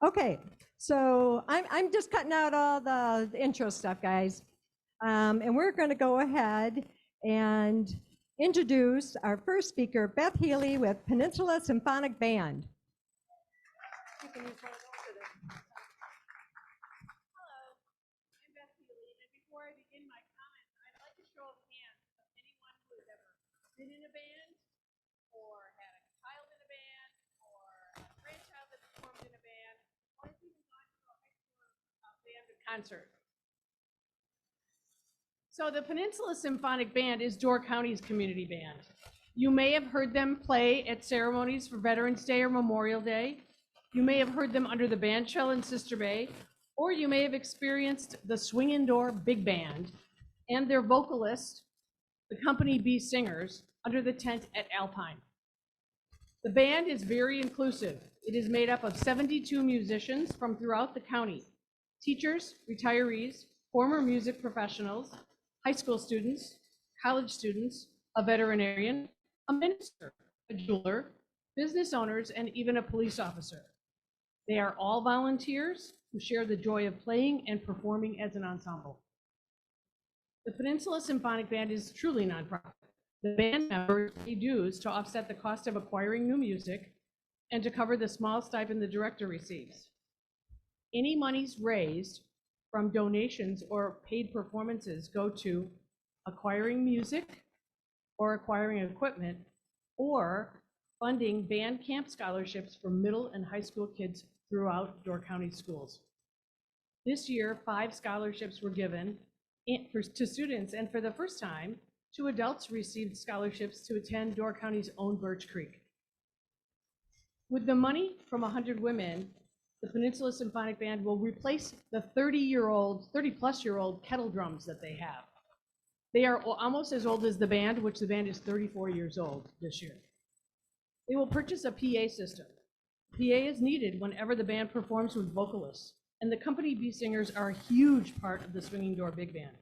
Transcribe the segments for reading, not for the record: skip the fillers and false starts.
Okay, so I'm just cutting out all the intro stuff, guys. And we're going to go ahead and introduce our first speaker, Beth Healy with Peninsula Symphonic Band. Hello, I'm Beth Healy, and before I begin my comments, I'd like a show of hands of anyone who has ever been in a band, or had a child in a band, or a grandchild that performed in a band, or has even gone to a high school band concert. So the Peninsula Symphonic Band is Door County's community band. You may have heard them play at ceremonies for Veterans Day or Memorial Day. You may have heard them under the band shell in Sister Bay, or you may have experienced the Swingin' Door Big Band and their vocalist, the Company B Singers, under the tent at Alpine. The band is very inclusive. It is made up of 72 musicians from throughout the county, teachers, retirees, former music professionals, high school students, college students, a veterinarian, a minister, a jeweler, business owners, and even a police officer. They are all volunteers who share the joy of playing and performing as an ensemble. The Peninsula Symphonic Band is truly nonprofit. The band members pay dues to offset the cost of acquiring new music and to cover the small stipend the director receives. Any monies raised from donations or paid performances go to acquiring music or acquiring equipment or funding band camp scholarships for middle and high school kids throughout Door County schools. This year, 5 scholarships were given to students, and for the first time, 2 adults received scholarships to attend Door County's own Birch Creek. With the money from 100 women, the Peninsula Symphonic Band will replace the 30-plus-year-old kettle drums that they have. They are almost as old as the band, which the band is 34 years old this year. They will purchase a PA system. PA is needed whenever the band performs with vocalists, and the Company B Singers are a huge part of the Swinging Door Big Band.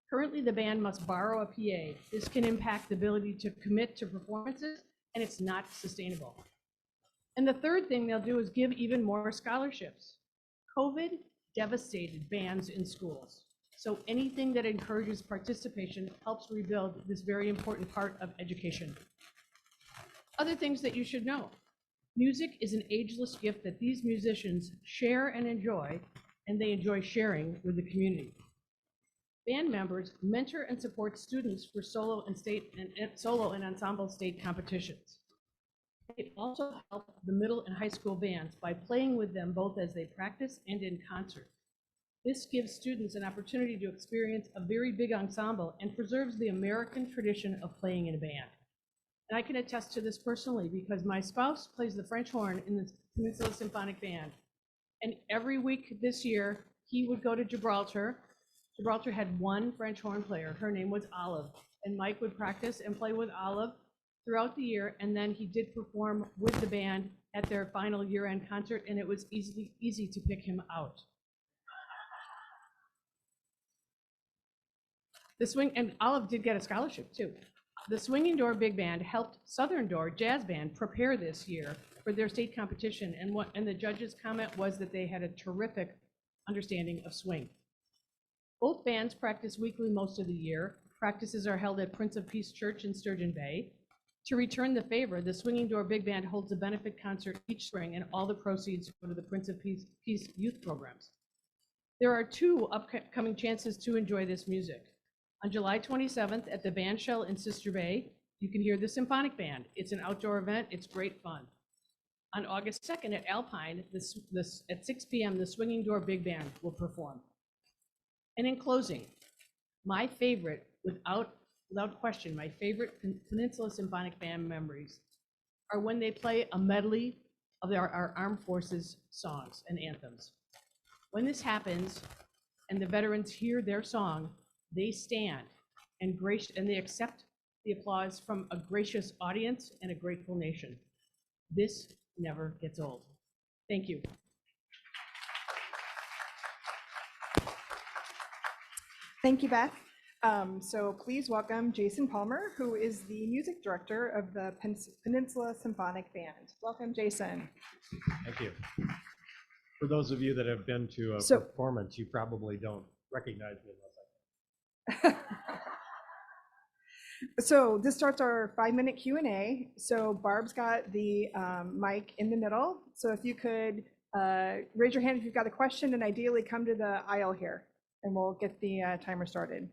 Currently, the band must borrow a PA. This can impact the ability to commit to performances, and it's not sustainable. And the third thing they'll do is give even more scholarships. COVID devastated bands in schools, so anything that encourages participation helps rebuild this very important part of education. Other things that you should know. Music is an ageless gift that these musicians share and enjoy, and they enjoy sharing with the community. Band members mentor and support students for solo and ensemble state competitions. They also help the middle and high school bands by playing with them both as they practice and in concert. This gives students an opportunity to experience a very big ensemble and preserves the American tradition of playing in a band. And I can attest to this personally because my spouse plays the French horn in the Peninsula Symphonic Band. And every week this year, he would go to Gibraltar. Gibraltar had one French horn player. Her name was Olive. And Mike would practice and play with Olive throughout the year. And then he did perform with the band at their final year-end concert, and it was easy to pick him out. And Olive did get a scholarship too. The Swinging Door Big Band helped Southern Door Jazz Band prepare this year for their state competition, and the judges' comment was that they had a terrific understanding of swing. Both bands practice weekly most of the year. Practices are held at Prince of Peace Church in Sturgeon Bay. To return the favor, the Swinging Door Big Band holds a benefit concert each spring, and all the proceeds go to the Prince of Peace youth programs. There are 2 upcoming chances to enjoy this music. On July 27th at the Band Shell in Sister Bay, you can hear the Symphonic Band. It's an outdoor event. It's great fun. On August 2nd at Alpine, at 6 p.m., the Swinging Door Big Band will perform. And in closing, my favorite, without question, my favorite Peninsula Symphonic Band memories are when they play a medley of our armed forces songs and anthems. When this happens and the veterans hear their song, they stand and they accept the applause from a gracious audience and a grateful nation. This never gets old. Thank you. Thank you, Beth. So please welcome Jason Palmer, who is the music director of the Peninsula Symphonic Band. Welcome, Jason. Thank you. For those of you that have been to a So- performance, you probably don't recognize me unless I. So this starts our 5-minute Q&A. So Barb's got the mic in the middle. So if you could raise your hand if you've got a question, and ideally come to the aisle here, and we'll get the timer started.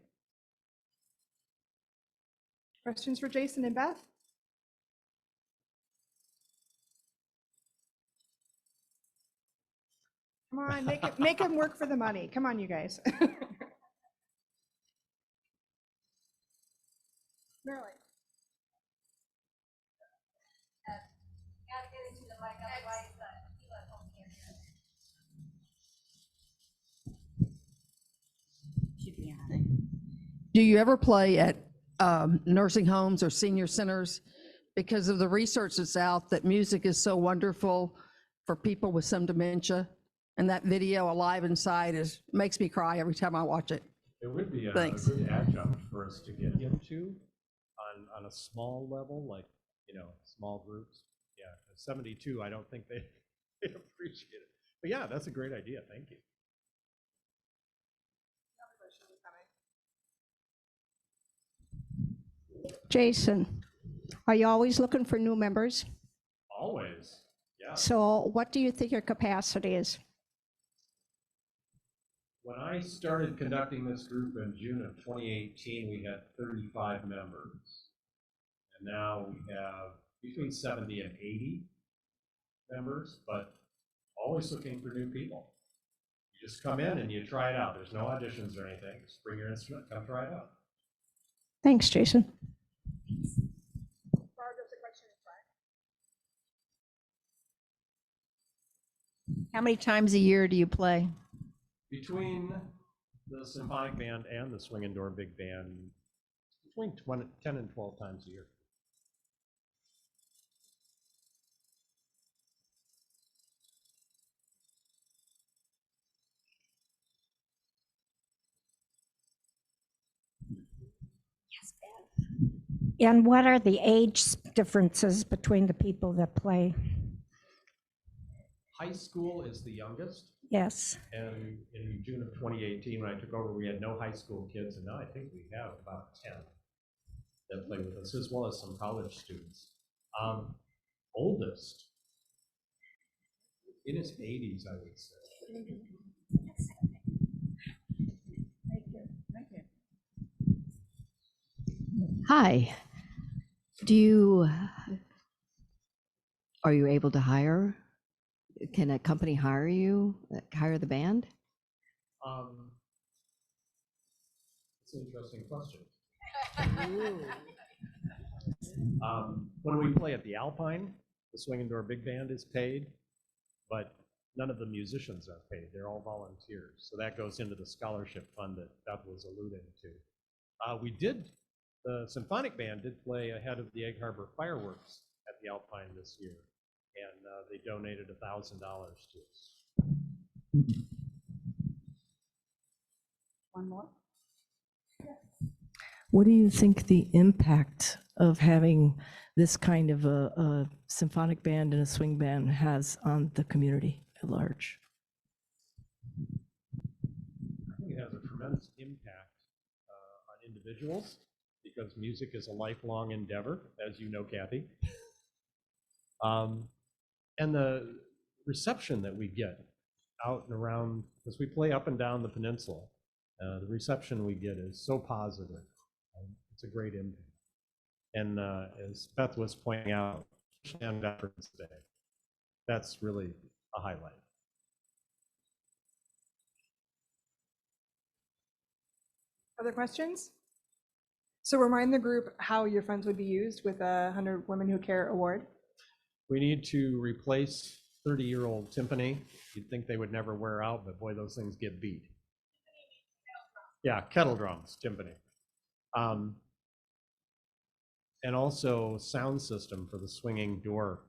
Questions for Jason and Beth? Come on, make them work for the money. Come on, you guys. Marilyn. Do you ever play at nursing homes or senior centers? Because of the research that's out, that music is so wonderful for people with some dementia. And that video, Alive Inside, makes me cry every time I watch it. It would be a Thanks. good adjunct for us to get into on a small level, like, small groups. Yeah, 72, I don't think they appreciate it. But yeah, that's a great idea. Thank you. Jason, are you always looking for new members? Always. Yeah. So what do you think your capacity is? When I started conducting this group in June of 2018, we had 35 members. And now we have between 70 and 80 members, but always looking for new people. You just come in and you try it out. There's no auditions or anything. Just bring your instrument, come try it out. Thanks, Jason. How many times a year do you play? Between the symphonic band and the swing and door big band, between 10 and 12 times a year. And what are the age differences between the people that play? High school is the youngest, Yes. and in June of 2018, when I took over, we had no high school kids, and now I think we have about 10 that play with us, as well as some college students. Oldest, in his 80s, I would say. Hi. Are you able to hire? Can a company hire you, hire the band? It's an interesting question. When we play at the Alpine, the swing and door big band is paid, but none of the musicians are paid. They're all volunteers. So that goes into the scholarship fund that Beth was alluding to. The symphonic band did play ahead of the Egg Harbor fireworks at the Alpine this year, and they donated $1,000 to us. One more. What do you think the impact of having this kind of a symphonic band and a swing band has on the community at large? I think it has a tremendous impact on individuals, because music is a lifelong endeavor, as you know, Kathy. And the reception that we get out and around, because we play up and down the peninsula, the reception we get is so positive. It's a great impact. And as Beth was pointing out, and Veterans Day, that's really a highlight. Other questions? So remind the group how your funds would be used with a 100 Women Who Care award. We need to replace 30-year-old timpani. You'd think they would never wear out, but boy, those things get beat. Yeah, kettle drums, timpani. And also sound system for the swinging door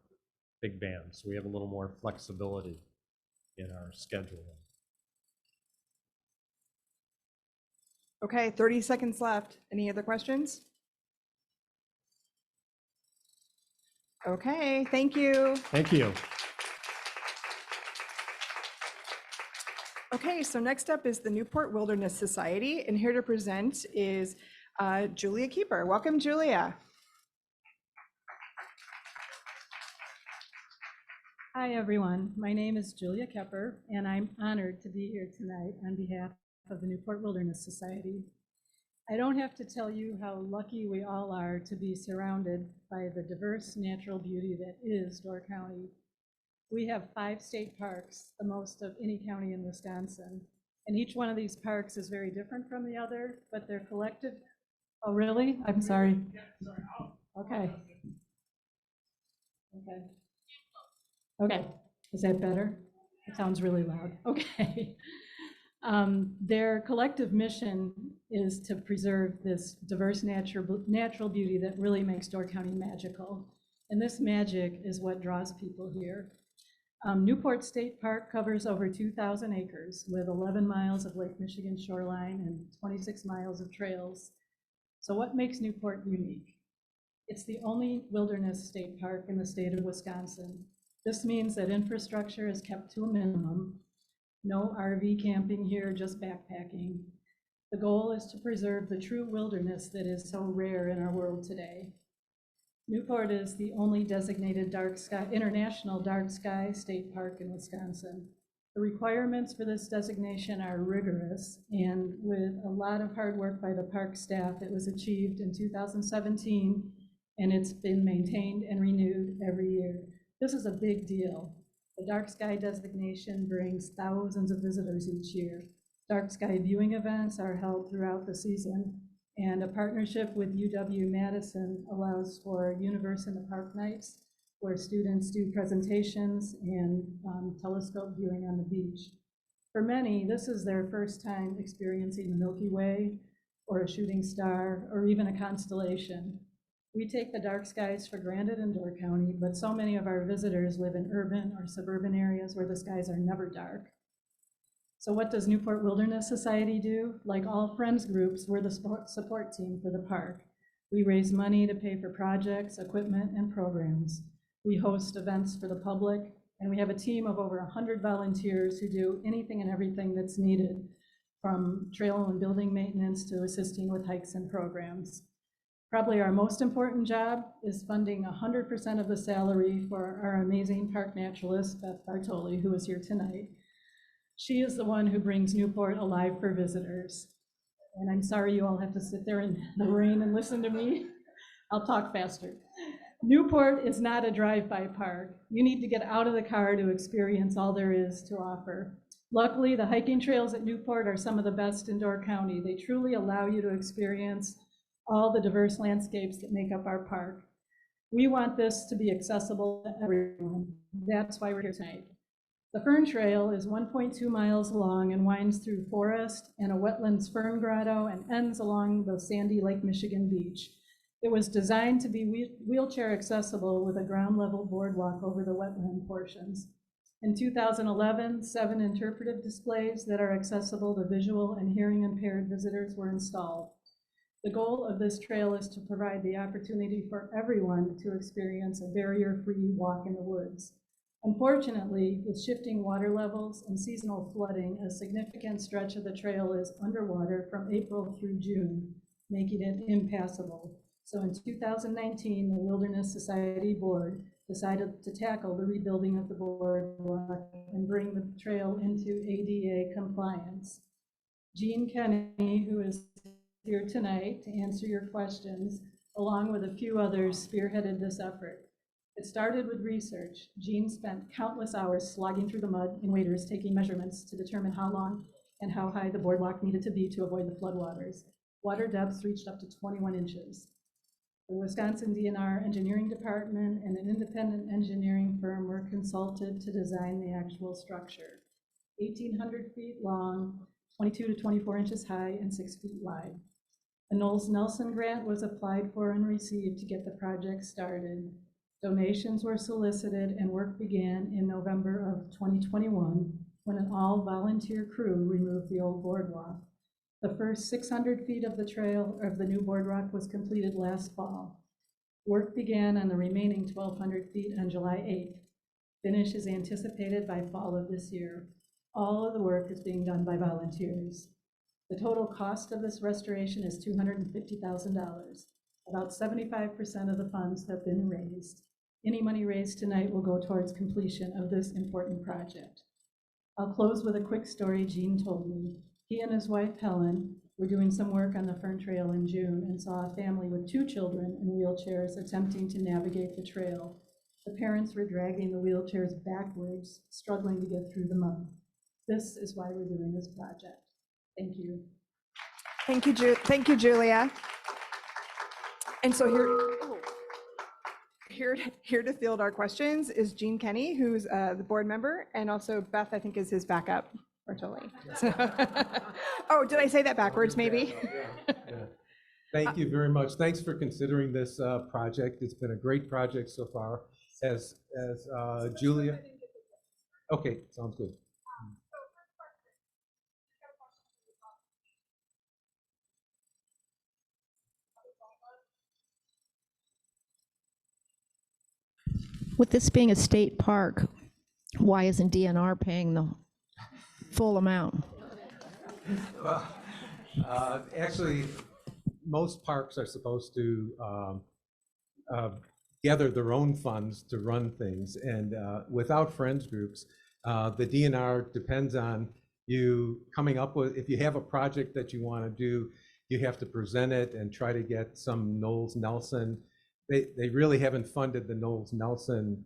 big band, so we have a little more flexibility in our scheduling. Okay, 30 seconds left. Any other questions? Okay, thank you. Thank you. Okay, so next up is the Newport Wilderness Society, and here to present is Julia Keeper. Welcome, Julia. Hi, everyone. My name is Julia Kepper, and I'm honored to be here tonight on behalf of the Newport Wilderness Society. I don't have to tell you how lucky we all are to be surrounded by the diverse natural beauty that is Door County. We have 5 state parks, the most of any county in Wisconsin, and each one of these parks is very different from the other, but they're collective. Oh, really? I'm sorry. Okay. Okay. Okay, is that better? It sounds really loud. Okay. Their collective mission is to preserve this diverse natural beauty that really makes Door County magical. And this magic is what draws people here. Newport State Park covers over 2,000 acres with 11 miles of Lake Michigan shoreline and 26 miles of trails. So what makes Newport unique? It's the only wilderness state park in the state of Wisconsin. This means that infrastructure is kept to a minimum. No RV camping here, just backpacking. The goal is to preserve the true wilderness that is so rare in our world today. Newport is the only designated international dark sky state park in Wisconsin. The requirements for this designation are rigorous, and with a lot of hard work by the park staff, it was achieved in 2017, and it's been maintained and renewed every year. This is a big deal. The dark sky designation brings thousands of visitors each year. Dark sky viewing events are held throughout the season, and a partnership with UW-Madison allows for Universe in the Park nights, where students do presentations and telescope viewing on the beach. For many, this is their first time experiencing the Milky Way, or a shooting star, or even a constellation. We take the dark skies for granted in Door County, but so many of our visitors live in urban or suburban areas where the skies are never dark. So what does Newport Wilderness Society do? Like all Friends groups, we're the support team for the park. We raise money to pay for projects, equipment, and programs. We host events for the public, and we have a team of over 100 volunteers who do anything and everything that's needed, from trail and building maintenance to assisting with hikes and programs. Probably our most important job is funding 100% of the salary for our amazing park naturalist, Beth Bartoli, who is here tonight. She is the one who brings Newport alive for visitors. And I'm sorry you all have to sit there in the rain and listen to me. I'll talk faster. Newport is not a drive-by park. You need to get out of the car to experience all there is to offer. Luckily, the hiking trails at Newport are some of the best in Door County. They truly allow you to experience all the diverse landscapes that make up our park. We want this to be accessible to everyone. That's why we're here tonight. The Fern Trail is 1.2 miles long and winds through forest and a wetlands fern grotto and ends along the sandy Lake Michigan beach. It was designed to be wheelchair accessible with a ground level boardwalk over the wetland portions. In 2011, 7 interpretive displays that are accessible to visual and hearing impaired visitors were installed. The goal of this trail is to provide the opportunity for everyone to experience a barrier-free walk in the woods. Unfortunately, with shifting water levels and seasonal flooding, a significant stretch of the trail is underwater from April through June, making it impassable. So in 2019, the Wilderness Society Board decided to tackle the rebuilding of the boardwalk and bring the trail into ADA compliance. Jean Kenny, who is here tonight to answer your questions, along with a few others, spearheaded this effort. It started with research. Jean spent countless hours slogging through the mud in waders, taking measurements to determine how long and how high the boardwalk needed to be to avoid the floodwaters. Water depths reached up to 21 inches. The Wisconsin DNR Engineering Department and an independent engineering firm were consulted to design the actual structure. 1,800 feet long, 22 to 24 inches high, and 6 feet wide. A Knowles Nelson grant was applied for and received to get the project started. Donations were solicited and work began in November of 2021 when an all-volunteer crew removed the old boardwalk. The first 600 feet of the trail of the new boardwalk was completed last fall. Work began on the remaining 1,200 feet on July 8th. Finish is anticipated by fall of this year. All of the work is being done by volunteers. The total cost of this restoration is $250,000. About 75% of the funds have been raised. Any money raised tonight will go towards completion of this important project. I'll close with a quick story Gene told me. He and his wife, Helen, were doing some work on the Fern Trail in June and saw a family with 2 children in wheelchairs attempting to navigate the trail. The parents were dragging the wheelchairs backwards, struggling to get through the mud. This is why we're doing this project. Thank you. Thank you, Julia. And so here to field our questions is Gene Kenny, who's the board member, and also Beth, I think, is his backup virtually. So, oh, did I say that backwards, maybe? Yeah. Thank you very much. Thanks for considering this project. It's been a great project so far. As Julia. Okay, sounds good. With this being a state park, why isn't DNR paying the full amount? Actually, most parks are supposed to gather their own funds to run things, and without friends groups, the DNR depends on you coming up with, if you have a project that you want to do, you have to present it and try to get some Knowles Nelson. They really haven't funded the Knowles Nelson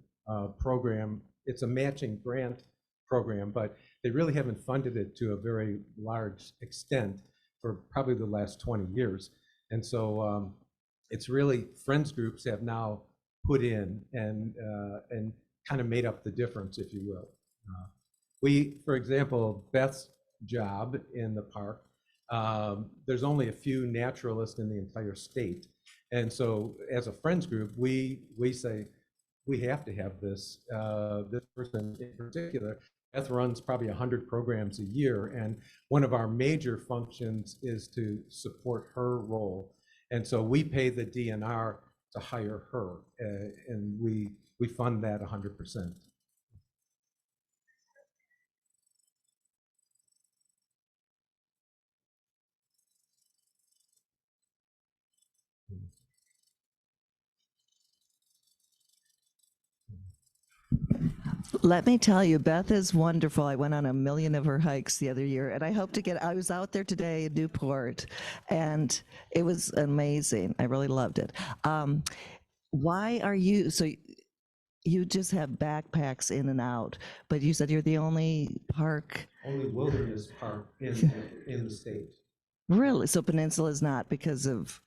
program. It's a matching grant program, but they really haven't funded it to a very large extent for probably the last 20 years. And so it's really friends groups have now put in and kind of made up the difference, if you will. For example, Beth's job in the park, there's only a few naturalists in the entire state. And so as a friends group, we say, we have to have this, this person in particular. Beth runs probably 100 programs a year, and one of our major functions is to support her role. And so we pay the DNR to hire her, and we fund that 100%. Let me tell you, Beth is wonderful. I went on 1 million of her hikes the other year, and I hope to I was out there today in Newport, and it was amazing. I really loved it. Why are you, so you just have backpacks in and out, but you said you're the only park? Only wilderness park in the state. Really? So Peninsula is not because of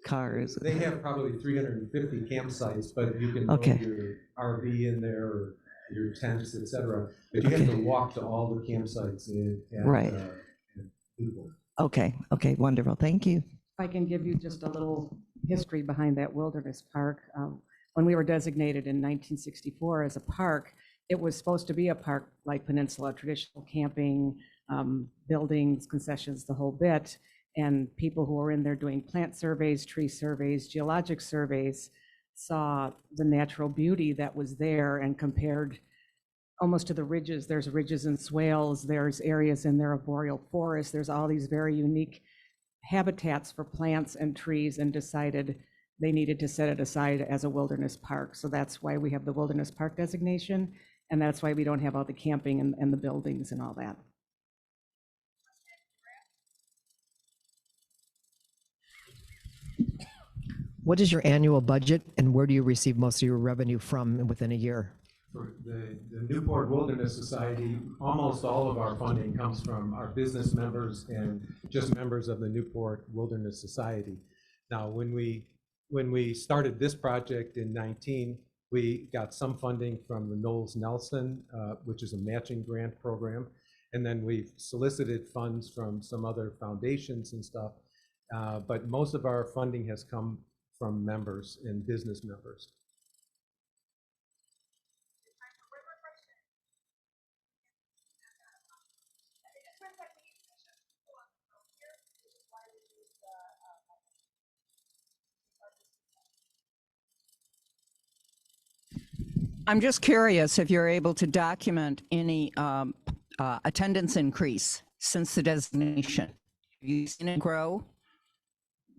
cars? They have probably 350 campsites, but you can put your RV in there, or your tents, etc. But you have to walk to all the campsites in Newport. Okay, wonderful. Thank you. If I can give you just a little history behind that wilderness park. When we were designated in 1964 as a park, it was supposed to be a park like Peninsula, traditional camping, buildings, concessions, the whole bit. And people who were in there doing plant surveys, tree surveys, geologic surveys, saw the natural beauty that was there and compared almost to the ridges. There's ridges and swales, there's areas in there of boreal forest, there's all these very unique habitats for plants and trees, and decided they needed to set it aside as a wilderness park. So that's why we have the wilderness park designation, and that's why we don't have all the camping and the buildings and all that. What is your annual budget, and where do you receive most of your revenue from within a year? For the Newport Wilderness Society, almost all of our funding comes from our business members and just members of the Newport Wilderness Society. Now, when we started this project in 19, we got some funding from the Knowles Nelson, which is a matching grant program. And then we've solicited funds from some other foundations and stuff. But most of our funding has come from members and business members. I'm just curious if you're able to document any attendance increase since the designation? Have you seen it grow?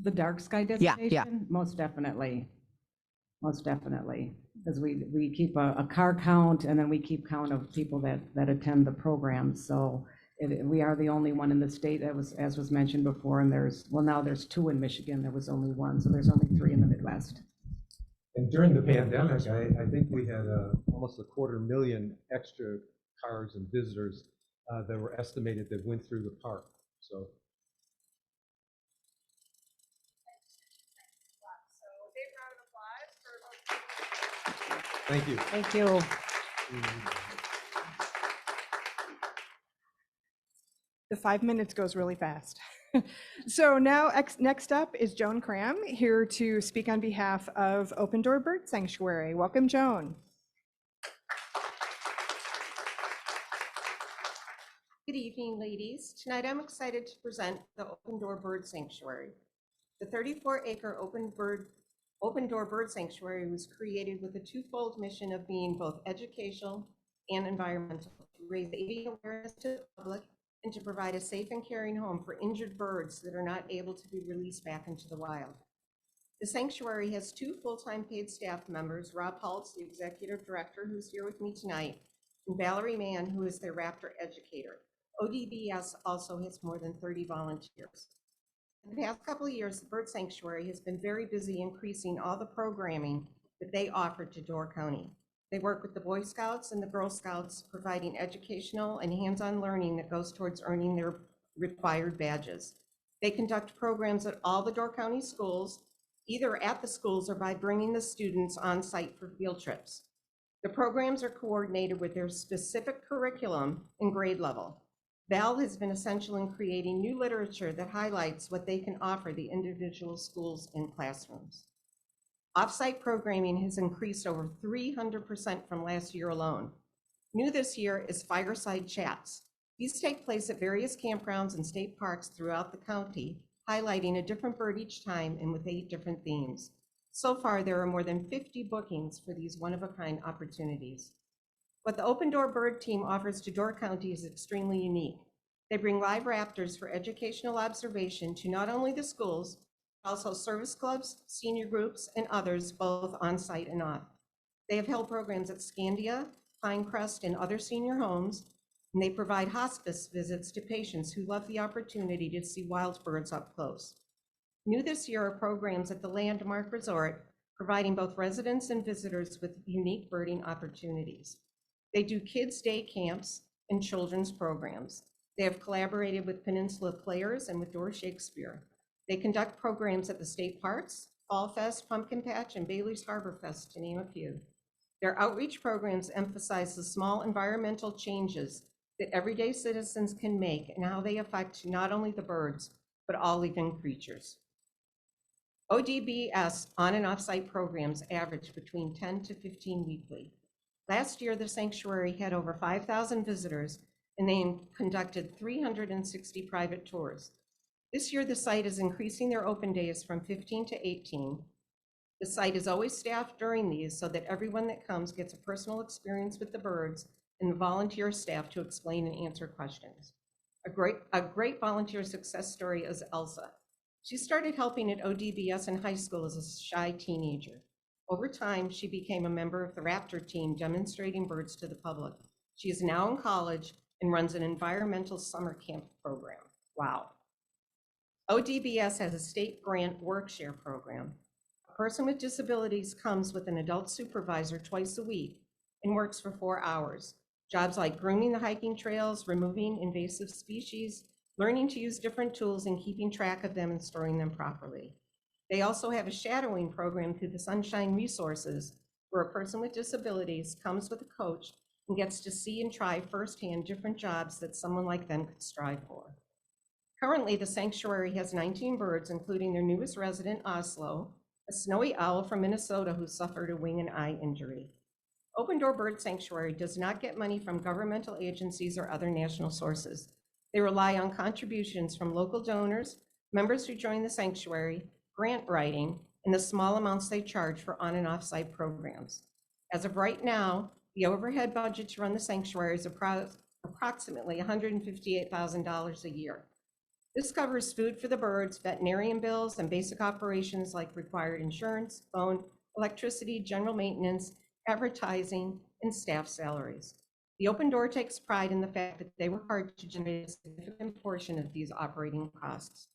The dark sky Yeah, designation? yeah. Most definitely. Most definitely. Because we keep a car count and then we keep count of people that attend the program. So we are the only one in the state that was, as was mentioned before, and now there's 2 in Michigan. There was only 1, so there's only 3 in the Midwest. And during the pandemic, I think we had almost 250,000 extra cars and visitors that were estimated that went through the park. So. Thank you. Thank you. The 5 minutes goes really fast. So now next up is Joan Cram, here to speak on behalf of Open Door Bird Sanctuary. Welcome, Joan. Good evening, ladies. Tonight I'm excited to present the Open Door Bird Sanctuary. The 34-acre Open Door Bird Sanctuary was created with a twofold mission of being both educational and environmental, to raise avian awareness to the public and to provide a safe and caring home for injured birds that are not able to be released back into the wild. The sanctuary has 2 full-time paid staff members, Rob Hultz, the executive director, who's here with me tonight, and Valerie Mann, who is their raptor educator. ODBS also has more than 30 volunteers. In the past couple of years, the Bird Sanctuary has been very busy increasing all the programming that they offer to Door County. They work with the Boy Scouts and the Girl Scouts, providing educational and hands-on learning that goes towards earning their required badges. They conduct programs at all the Door County schools, either at the schools or by bringing the students on site for field trips. The programs are coordinated with their specific curriculum and grade level. Val has been essential in creating new literature that highlights what they can offer the individual schools and classrooms. Off-site programming has increased over 300% from last year alone. New this year is fireside chats. These take place at various campgrounds and state parks throughout the county, highlighting a different bird each time and with 8 different themes. So far, there are more than 50 bookings for these one-of-a-kind opportunities. What the Open Door Bird team offers to Door County is extremely unique. They bring live raptors for educational observation to not only the schools, but also service clubs, senior groups, and others, both on-site and off. They have held programs at Scandia, Pinecrest, and other senior homes, and they provide hospice visits to patients who love the opportunity to see wild birds up close. New this year are programs at the Landmark Resort, providing both residents and visitors with unique birding opportunities. They do kids' day camps and children's programs. They have collaborated with Peninsula Players and with Door Shakespeare. They conduct programs at the state parks, Fall Fest, Pumpkin Patch, and Bailey's Harbor Fest, to name a few. Their outreach programs emphasize the small environmental changes that everyday citizens can make and how they affect not only the birds, but all living creatures. ODBS on and off-site programs average between 10 to 15 weekly. Last year, the sanctuary had over 5,000 visitors, and they conducted 360 private tours. This year, the site is increasing their open days from 15 to 18. The site is always staffed during these so that everyone that comes gets a personal experience with the birds and the volunteer staff to explain and answer questions. A great volunteer success story is Elsa. She started helping at ODBS in high school as a shy teenager. Over time, she became a member of the Raptor team demonstrating birds to the public. She is now in college and runs an environmental summer camp program. Wow. ODBS has a state grant work-share program. A person with disabilities comes with an adult supervisor twice a week and works for 4 hours. Jobs like grooming the hiking trails, removing invasive species, learning to use different tools and keeping track of them and storing them properly. They also have a shadowing program through the Sunshine Resources, where a person with disabilities comes with a coach and gets to see and try firsthand different jobs that someone like them could strive for. Currently, the sanctuary has 19 birds, including their newest resident, Oslo, a snowy owl from Minnesota who suffered a wing and eye injury. Open Door Bird Sanctuary does not get money from governmental agencies or other national sources. They rely on contributions from local donors, members who join the sanctuary, grant writing, and the small amounts they charge for on and off-site programs. As of right now, the overhead budget to run the sanctuary is approximately $158,000 a year. This covers food for the birds, veterinarian bills, and basic operations like required insurance, phone, electricity, general maintenance, advertising, and staff salaries. The Open Door takes pride in the fact that they work hard to generate a significant portion of these operating costs.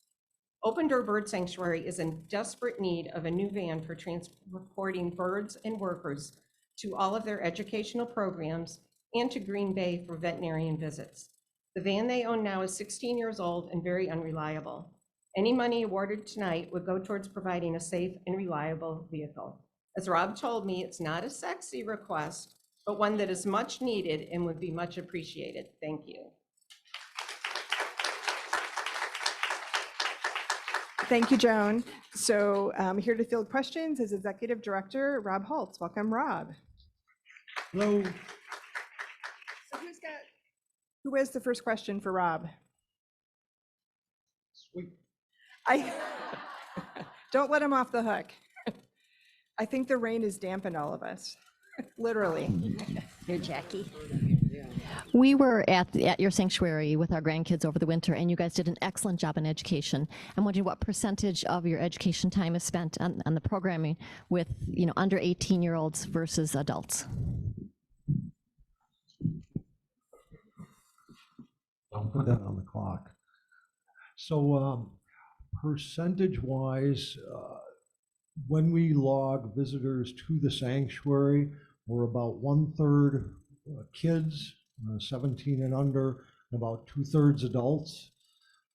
Open Door Bird Sanctuary is in desperate need of a new van for transporting birds and workers to all of their educational programs and to Green Bay for veterinarian visits. The van they own now is 16 years old and very unreliable. Any money awarded tonight would go towards providing a safe and reliable vehicle. As Rob told me, it's not a sexy request, but one that is much needed and would be much appreciated. Thank you. Thank you, Joan. So here to field questions is Executive Director Rob Holtz. Welcome, Rob. Hello. So who has the first question for Rob? Sweet. Don't let him off the hook. I think the rain has dampened all of us, literally. Here, Jackie. We were at your sanctuary with our grandkids over the winter, and you guys did an excellent job in education. I'm wondering what percentage of your education time is spent on the programming with, under 18-year-olds versus adults? I'll put that on the clock. So percentage-wise, when we log visitors to the sanctuary, we're about 1/3 kids, 17 and under, and about 2/3 adults.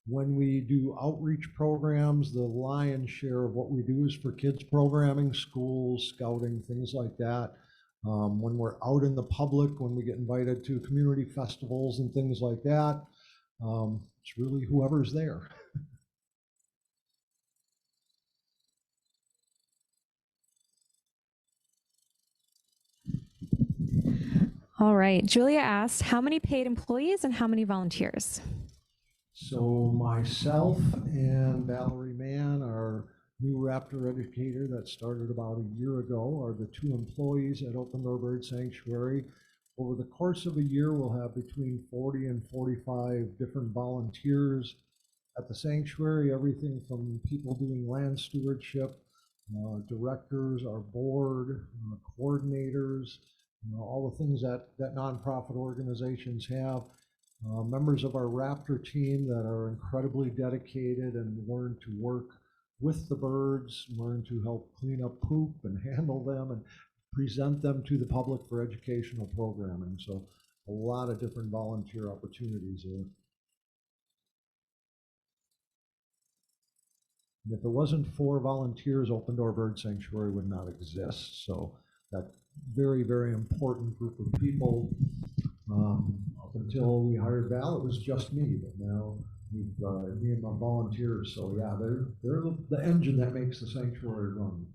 When we do outreach programs, the lion's share of what we do is for kids programming, schools, scouting, things like that. When we're out in the public, when we get invited to community festivals and things like that, it's really whoever's there. All right, Julia asked, how many paid employees and how many volunteers? So myself and Valerie Mann, our new Raptor educator that started about a year ago, are the 2 employees at Open Door Bird Sanctuary. Over the course of a year, we'll have between 40 and 45 different volunteers at the sanctuary, everything from people doing land stewardship, directors, our board, coordinators, all the things that nonprofit organizations have. Members of our Raptor team that are incredibly dedicated and learn to work with the birds, learn to help clean up poop and handle them and present them to the public for educational programming. So a lot of different volunteer opportunities there. And if it wasn't for volunteers, Open Door Bird Sanctuary would not exist. So that very, very important group of people. Up until we hired Val, it was just me, but now we've me and my volunteers. So yeah, they're the engine that makes the sanctuary run.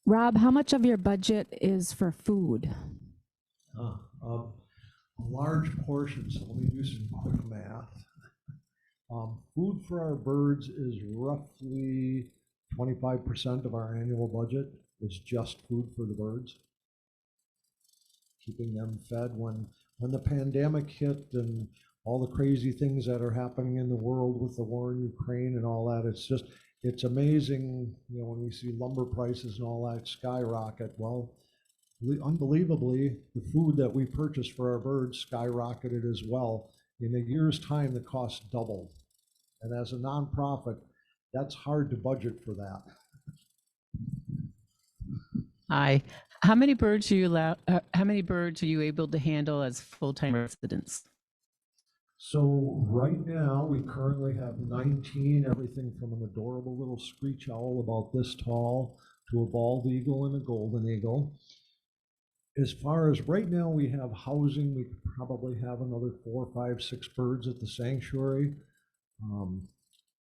Rob, how much of your budget is for food? A large portion, so let me do some quick math. Food for our birds is roughly 25% of our annual budget is just food for the birds. Keeping them fed when the pandemic hit and all the crazy things that are happening in the world with the war in Ukraine and all that, it's amazing, when we see lumber prices and all that skyrocket. Well, unbelievably, the food that we purchase for our birds skyrocketed as well. In a year's time, the cost doubled. And as a nonprofit, that's hard to budget for that. Hi. How many birds are you able to handle as full-time residents? So right now, we currently have 19, everything from an adorable little screech owl about this tall to a bald eagle and a golden eagle. As far as right now, we have housing. We could probably have another 4, 5, 6 birds at the sanctuary.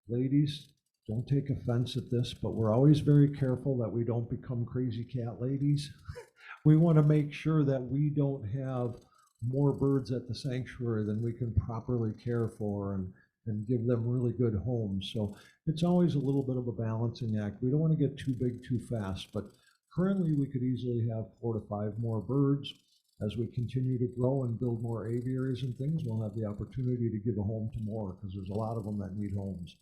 Ladies, don't take offense at this, but we're always very careful that we don't become crazy cat ladies. We want to make sure that we don't have more birds at the sanctuary than we can properly care for and give them really good homes. So it's always a little bit of a balancing act. We don't want to get too big too fast, but currently we could easily have 4 to 5 more birds. as we continue to grow and build more aviaries and things, we'll have the opportunity to give a home to more, because there's a lot of them that need homes.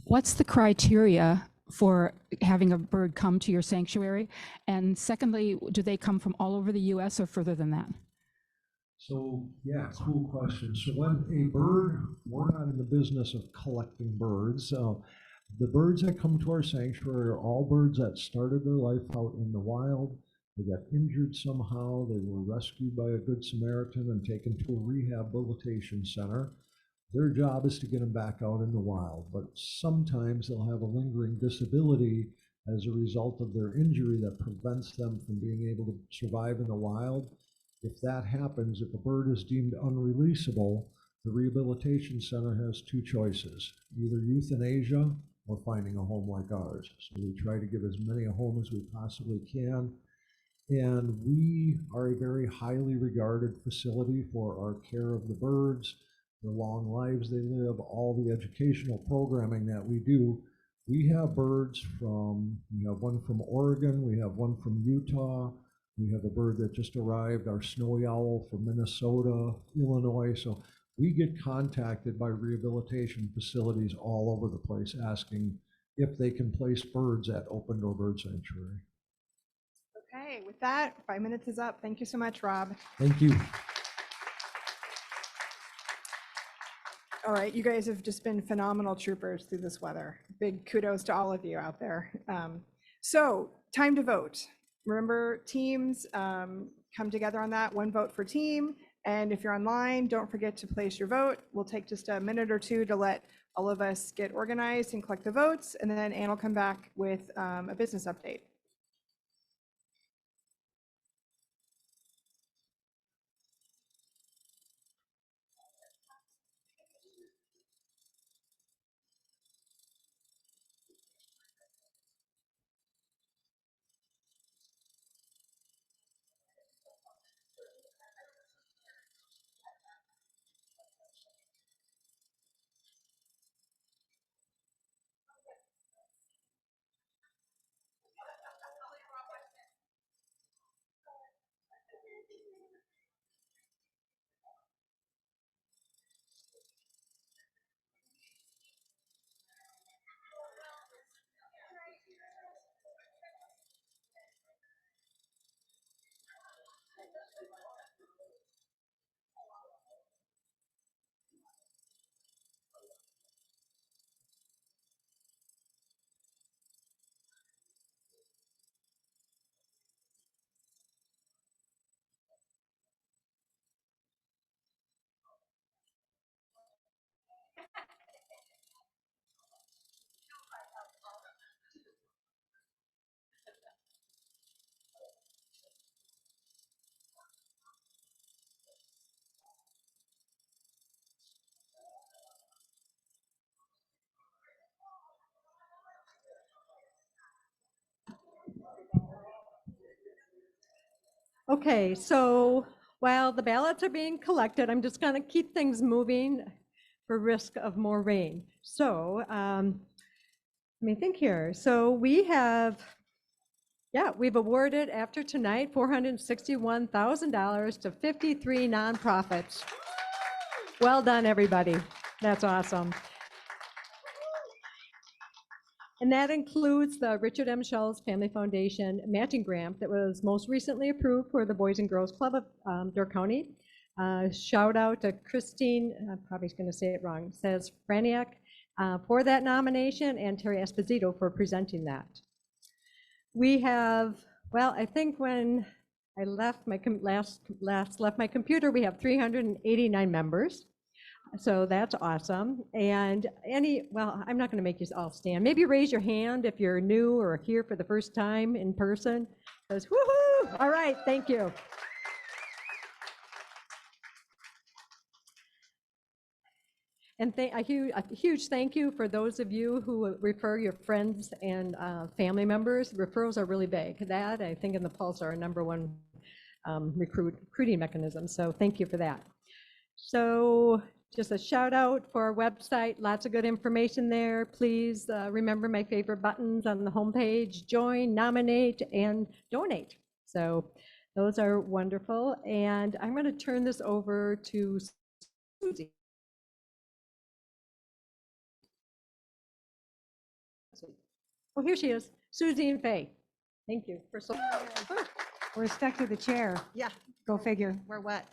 What's the criteria for having a bird come to your sanctuary? And secondly, do they come from all over the US or further than that? So, yeah, cool question. So when a bird, we're not in the business of collecting birds. The birds that come to our sanctuary are all birds that started their life out in the wild. They got injured somehow. They were rescued by a good Samaritan and taken to a rehabilitation center. Their job is to get them back out in the wild, but sometimes they'll have a lingering disability as a result of their injury that prevents them from being able to survive in the wild. If that happens, if a bird is deemed unreleasable, the rehabilitation center has two choices: either euthanasia or finding a home like ours. So we try to give as many a home as we possibly can. And we are a very highly regarded facility for our care of the birds, the long lives they live, all the educational programming that we do. We have birds we have one from Oregon, we have one from Utah, we have a bird that just arrived, our snowy owl from Minnesota, Illinois. So we get contacted by rehabilitation facilities all over the place asking if they can place birds at Open Door Bird Sanctuary. Okay, with that, 5 minutes is up. Thank you so much, Rob. Thank you. All right, you guys have just been phenomenal troopers through this weather. Big kudos to all of you out there. So, time to vote. Remember, teams come together on that, one vote for team. And if you're online, don't forget to place your vote. We'll take just a minute or two to let all of us get organized and collect the votes, and then Ann will come back with a business update. Okay, so while the ballots are being collected, I'm just going to keep things moving for risk of more rain. So let me think here. So we've awarded after tonight $461,000 to 53 nonprofits. Well done, everybody. That's awesome. And that includes the Richard M. Schultz Family Foundation matching grant that was most recently approved for the Boys and Girls Club of Door County. Shout out to Christine, I'm probably going to say it wrong, says Franiak for that nomination, and Terry Esposito for presenting that. We have, well, I think when I left my last left my computer, we have 389 members. So that's awesome. And well, I'm not going to make you all stand. Maybe raise your hand if you're new or here for the first time in person. Because woohoo! All right, thank you. And a huge thank you for those of you who refer your friends and family members. Referrals are really big. That, I think, in the Pulse are our #1 recruiting mechanism. So thank you for that. So just a shout out for our website, lots of good information there. Please remember my favorite buttons on the homepage: join, nominate, and donate. So those are wonderful. And I'm going to turn this over to Susie. Oh, here she is, Susie and Faye. Thank you for so. We're stuck to the chair. Yeah. Go figure. We're wet.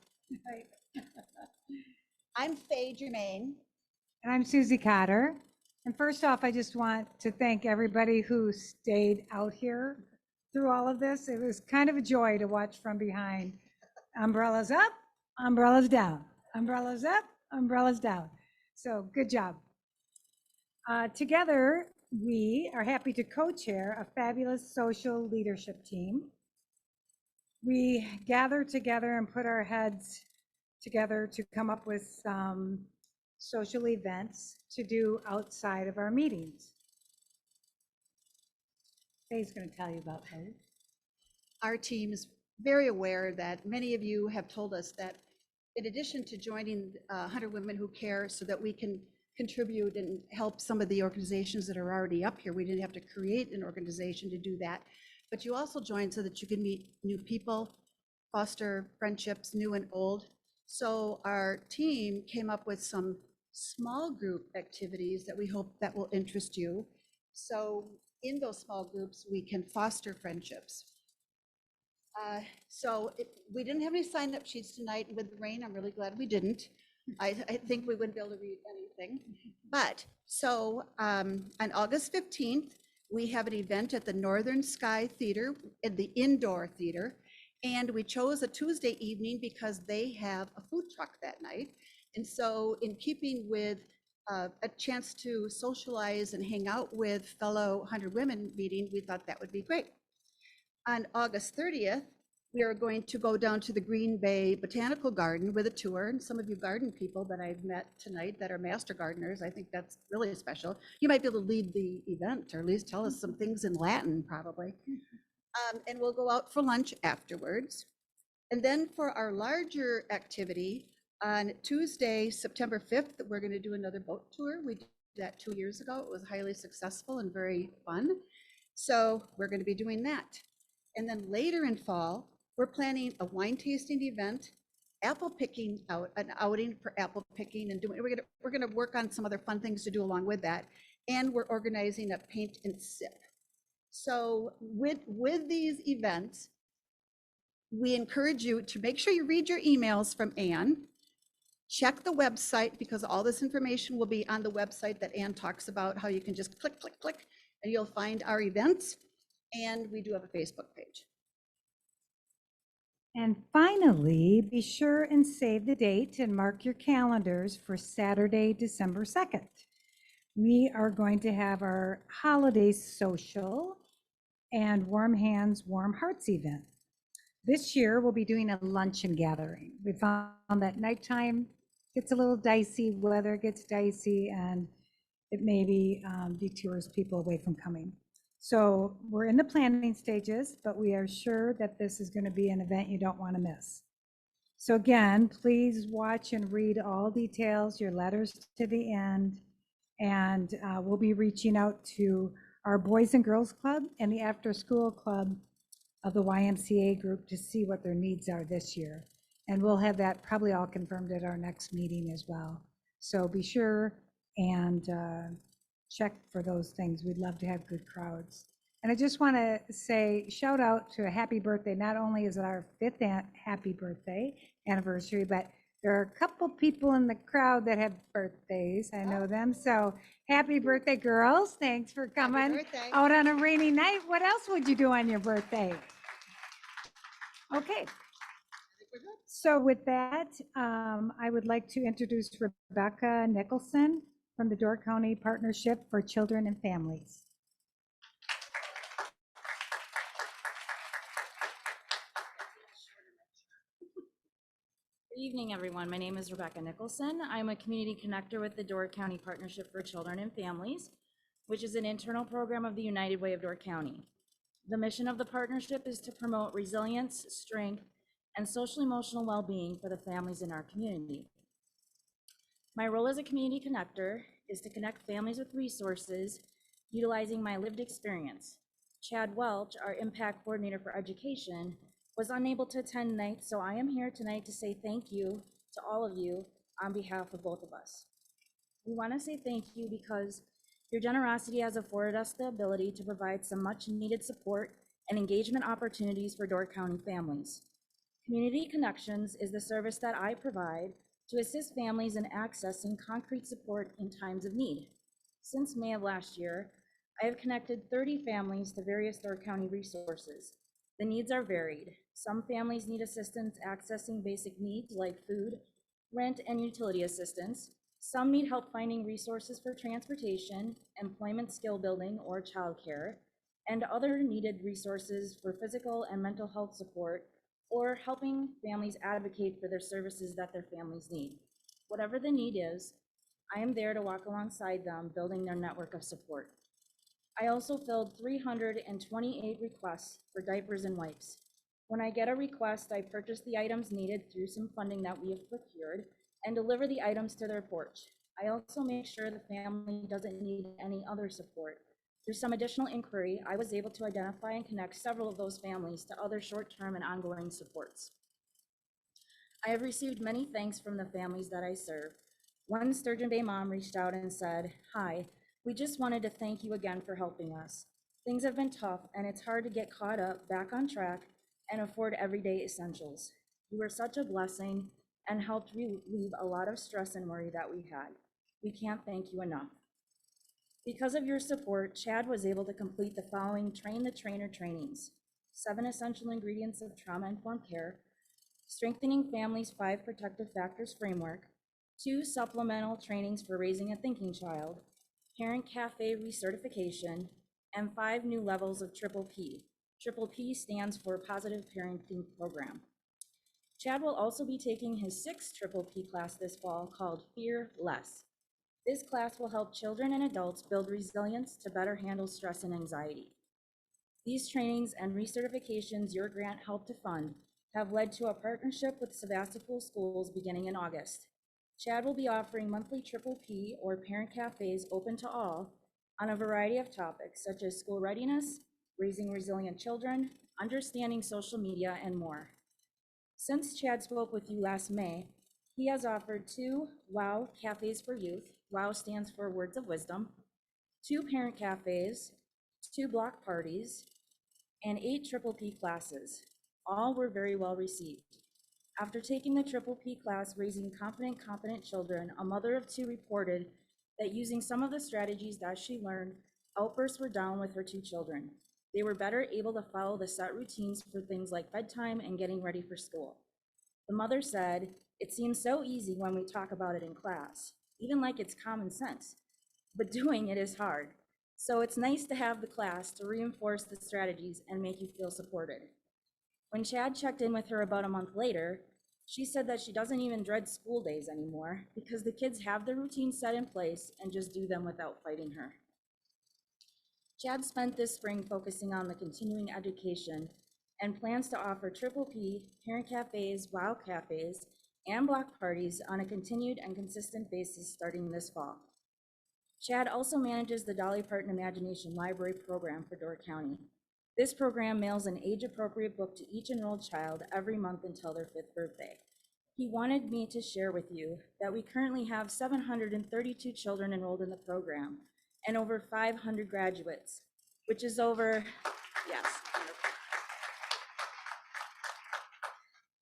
I'm Faye Germain. And I'm Susie Cotter. And first off, I just want to thank everybody who stayed out here through all of this. It was kind of a joy to watch from behind. Umbrellas up, umbrellas down, umbrellas up, umbrellas down. So good job. Together, we are happy to co-chair a fabulous social leadership team. We gather together and put our heads together to come up with some social events to do outside of our meetings. Faye's going to tell you about those. Our team is very aware that many of you have told us that in addition to joining 100 Women Who Care so that we can contribute and help some of the organizations that are already up here, we didn't have to create an organization to do that, but you also joined so that you can meet new people, foster friendships, new and old. So our team came up with some small group activities that we hope that will interest you. So in those small groups, we can foster friendships. We didn't have any sign-up sheets tonight. With the rain, I'm really glad we didn't. I think we wouldn't be able to read anything. But so on August 15th, we have an event at the Northern Sky Theater, in the indoor theater. And we chose a Tuesday evening because they have a food truck that night. And so in keeping with a chance to socialize and hang out with fellow 100 Women meeting, we thought that would be great. On August 30th, we are going to go down to the Green Bay Botanical Garden with a tour. And some of you garden people that I've met tonight that are master gardeners, I think that's really special. You might be able to lead the event or at least tell us some things in Latin probably. And we'll go out for lunch afterwards. And then for our larger activity, on Tuesday, September 5th, we're going to do another boat tour. We did that 2 years ago. It was highly successful and very fun. So we're going to be doing that. And then later in fall, we're planning a wine tasting event, apple picking an outing for apple picking, and we're going to work on some other fun things to do along with that. And we're organizing a paint and sip. So with these events, we encourage you to make sure you read your emails from Ann. Check the website because all this information will be on the website that Ann talks about, how you can just click, click, click, and you'll find our events. And we do have a Facebook page. And finally, be sure and save the date and mark your calendars for Saturday, December 2nd. We are going to have our holiday social and Warm Hands, Warm Hearts event. This year, we'll be doing a luncheon gathering. We found that nighttime gets a little dicey, weather gets dicey, and it maybe detours people away from coming. So we're in the planning stages, but we are sure that this is going to be an event you don't want to miss. So again, please watch and read all details, your letters to the end, and we'll be reaching out to our Boys and Girls Club and the After School Club of the YMCA group to see what their needs are this year. And we'll have that probably all confirmed at our next meeting as well. So be sure and check for those things. We'd love to have good crowds. And I just want to say shout out to a happy birthday. Not only is it our 5th happy birthday anniversary, but there are a couple people in the crowd that have birthdays. I know them. So happy birthday, girls. Thanks for coming out on a rainy night. What else would you do on your birthday? Okay. So with that, I would like to introduce Rebecca Nicholson from the Door County Partnership for Children and Families. Good evening, everyone. My name is Rebecca Nicholson. I'm a community connector with the Door County Partnership for Children and Families, which is an internal program of the United Way of Door County. The mission of the partnership is to promote resilience, strength, and social emotional well-being for the families in our community. My role as a community connector is to connect families with resources utilizing my lived experience. Chad Welch, our impact coordinator for education, was unable to attend tonight, so I am here tonight to say thank you to all of you on behalf of both of us. We want to say thank you because your generosity has afforded us the ability to provide some much needed support and engagement opportunities for Door County families. Community Connections is the service that I provide to assist families in accessing concrete support in times of need. Since May of last year, I have connected 30 families to various Door County resources. The needs are varied. Some families need assistance accessing basic needs like food, rent, and utility assistance. Some need help finding resources for transportation, employment skill building, or childcare, and other needed resources for physical and mental health support, or helping families advocate for their services that their families need. Whatever the need is, I am there to walk alongside them, building their network of support. I also filled 328 requests for diapers and wipes. When I get a request, I purchase the items needed through some funding that we have procured and deliver the items to their porch. I also make sure the family doesn't need any other support. Through some additional inquiry, I was able to identify and connect several of those families to other short-term and ongoing supports. I have received many thanks from the families that I serve. One Sturgeon Bay mom reached out and said, "Hi, we just wanted to thank you again for helping us. Things have been tough and it's hard to get caught up, back on track, and afford everyday essentials. You were such a blessing and helped relieve a lot of stress and worry that we had. We can't thank you enough." Because of your support, Chad was able to complete the following Train the Trainer trainings: 7 essential ingredients of trauma-informed care, strengthening families' 5 protective factors framework, 2 supplemental trainings for raising a thinking child, parent cafe recertification, and 5 new levels of Triple P. Triple P stands for Positive Parenting Program. Chad will also be taking his 6th Triple P class this fall called Fear Less. This class will help children and adults build resilience to better handle stress and anxiety. These trainings and recertifications your grant helped to fund have led to a partnership with Sebastopol Schools beginning in August. Chad will be offering monthly Triple P or parent cafes open to all on a variety of topics such as school readiness, raising resilient children, understanding social media, and more. Since Chad spoke with you last May, he has offered 2 WOW cafes for youth. WOW stands for Words of Wisdom, 2 parent cafes, 2 block parties, and 8 Triple P classes. All were very well received. After taking the Triple P class, Raising Confident, Competent Children, a mother of 2 reported that using some of the strategies that she learned, outbursts were down with her 2 children. They were better able to follow the set routines for things like bedtime and getting ready for school. The mother said, "It seems so easy when we talk about it in class, even like it's common sense, but doing it is hard. So it's nice to have the class to reinforce the strategies and make you feel supported." When Chad checked in with her about a month later, she said that she doesn't even dread school days anymore because the kids have their routines set in place and just do them without fighting her. Chad spent this spring focusing on the continuing education and plans to offer Triple P, parent cafes, WOW cafes, and block parties on a continued and consistent basis starting this fall. Chad also manages the Dolly Parton Imagination Library program for Door County. This program mails an age-appropriate book to each enrolled child every month until their 5th birthday. He wanted me to share with you that we currently have 732 children enrolled in the program and over 500 graduates, which is over, yes,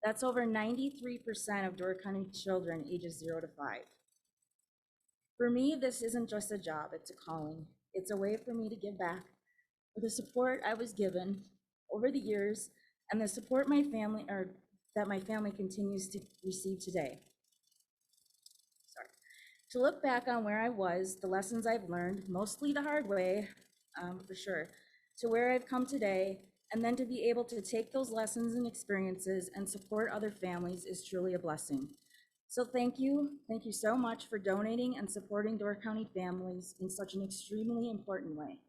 that's over 93% of Door County children ages 0 to 5. For me, this isn't just a job, it's a calling. It's a way for me to give back for the support I was given over the years and the support that my family continues to receive today. Sorry. To look back on where I was, the lessons I've learned, mostly the hard way, for sure, to where I've come today, and then to be able to take those lessons and experiences and support other families is truly a blessing. So thank you so much for donating and supporting Door County families in such an extremely important way.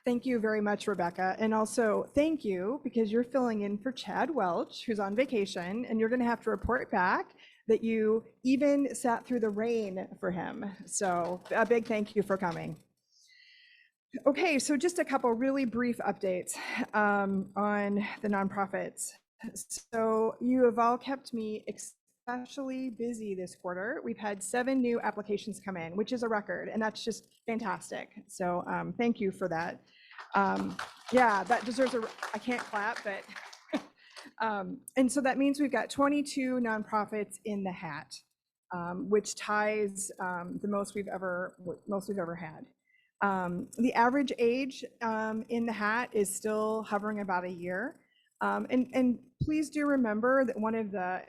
Thank you very much, Rebecca. And also thank you because you're filling in for Chad Welch, who's on vacation, and you're going to have to report back that you even sat through the rain for him. So a big thank you for coming. Okay, so just a couple really brief updates on the nonprofits. So you have all kept me especially busy this quarter. We've had 7 new applications come in, which is a record, and that's just fantastic. So thank you for that. Yeah, that deserves I can't clap, but, and so that means we've got 22 nonprofits in the hat, which ties the most we've ever had. The average age in the hat is still hovering about a year. And please do remember that one of the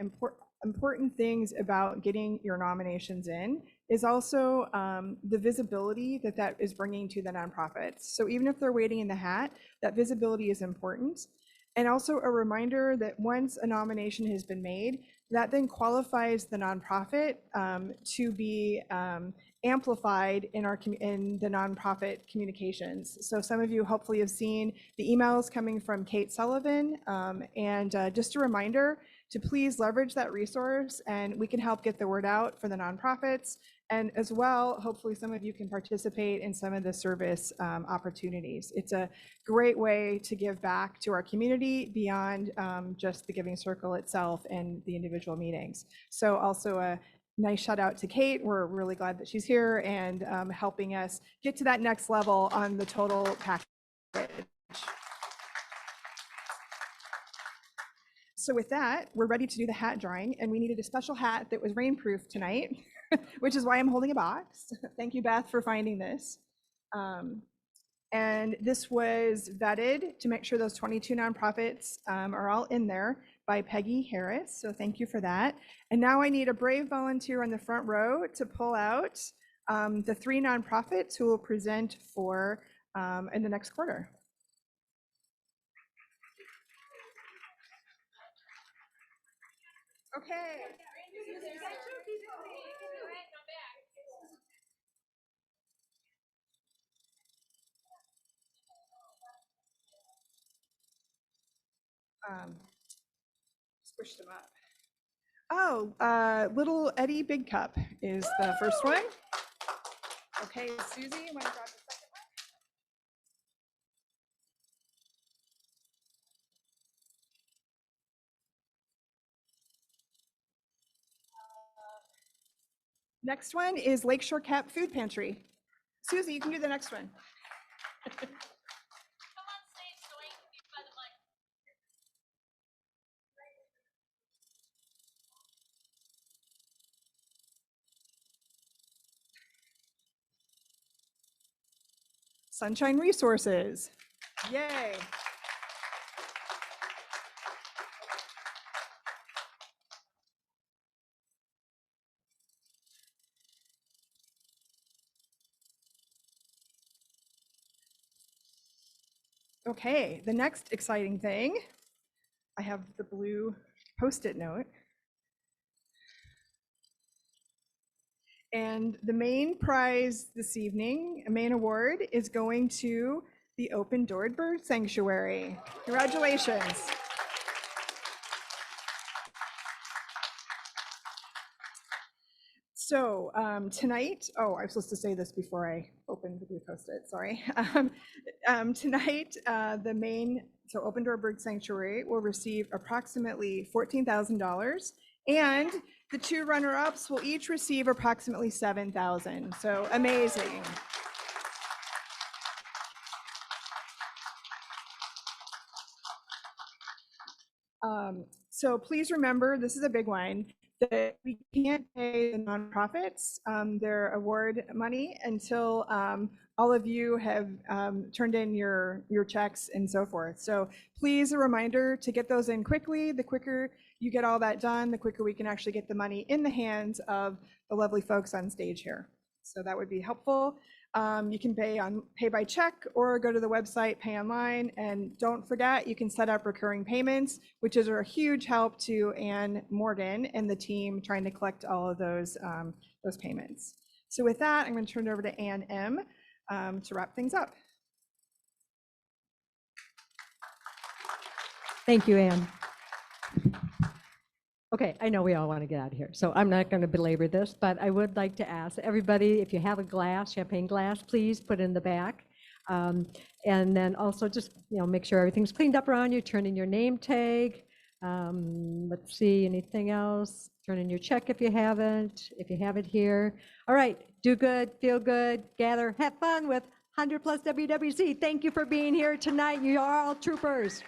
important things about getting your nominations in is also the visibility that is bringing to the nonprofits. So even if they're waiting in the hat, that visibility is important. And also a reminder that once a nomination has been made, that then qualifies the nonprofit to be amplified in the nonprofit communications. So some of you hopefully have seen the emails coming from Kate Sullivan, and just a reminder to please leverage that resource, and we can help get the word out for the nonprofits. And as well, hopefully some of you can participate in some of the service opportunities. It's a great way to give back to our community beyond just the Giving Circle itself and the individual meetings. So also a nice shout out to Kate. We're really glad that she's here and helping us get to that next level on the total package. So with that, we're ready to do the hat drawing, and we needed a special hat that was rainproof tonight, which is why I'm holding a box. Thank you, Beth, for finding this. And this was vetted to make sure those 22 nonprofits are all in there by Peggy Harris. So thank you for that. And now I need a brave volunteer on the front row to pull out the 3 nonprofits who will present for in the next quarter. Okay. Squish them up. Oh, Little Eddie Big Cup is the first one. Okay, Susie, you want to grab the second one? Next one is Lakeshore Cap Food Pantry. Susie, you can do the next one. Sunshine Resources. Yay. Okay, the next exciting thing, I have the blue Post-it note. And the main prize this evening, a main award, is going to the Open Doored Bird Sanctuary. Congratulations. So tonight, oh, I was supposed to say this before I opened the blue Post-it, sorry. Tonight, so Open Door Bird Sanctuary will receive approximately $14,000, and the 2 runner-ups will each receive approximately $7,000. So amazing. So please remember, this is a big one, that we can't pay the nonprofits their award money until all of you have turned in your checks and so forth. So please, a reminder to get those in quickly. The quicker you get all that done, the quicker we can actually get the money in the hands of the lovely folks on stage here. So that would be helpful. You can pay by check or go to the website, pay online, and don't forget you can set up recurring payments, which is a huge help to Ann Morgan and the team trying to collect all of those payments. So with that, I'm going to turn it over to Ann M. To wrap things up. Thank you, Ann. Okay, I know we all want to get out of here, so I'm not going to belabor this, but I would like to ask everybody, if you have a glass, champagne glass, please put in the back. And then also just, make sure everything's cleaned up around you, turn in your name tag. Let's see, anything else? Turn in your check if you have it here. All right, do good, feel good, gather, have fun with 100 Plus WWC. Thank you for being here tonight. You are all troopers.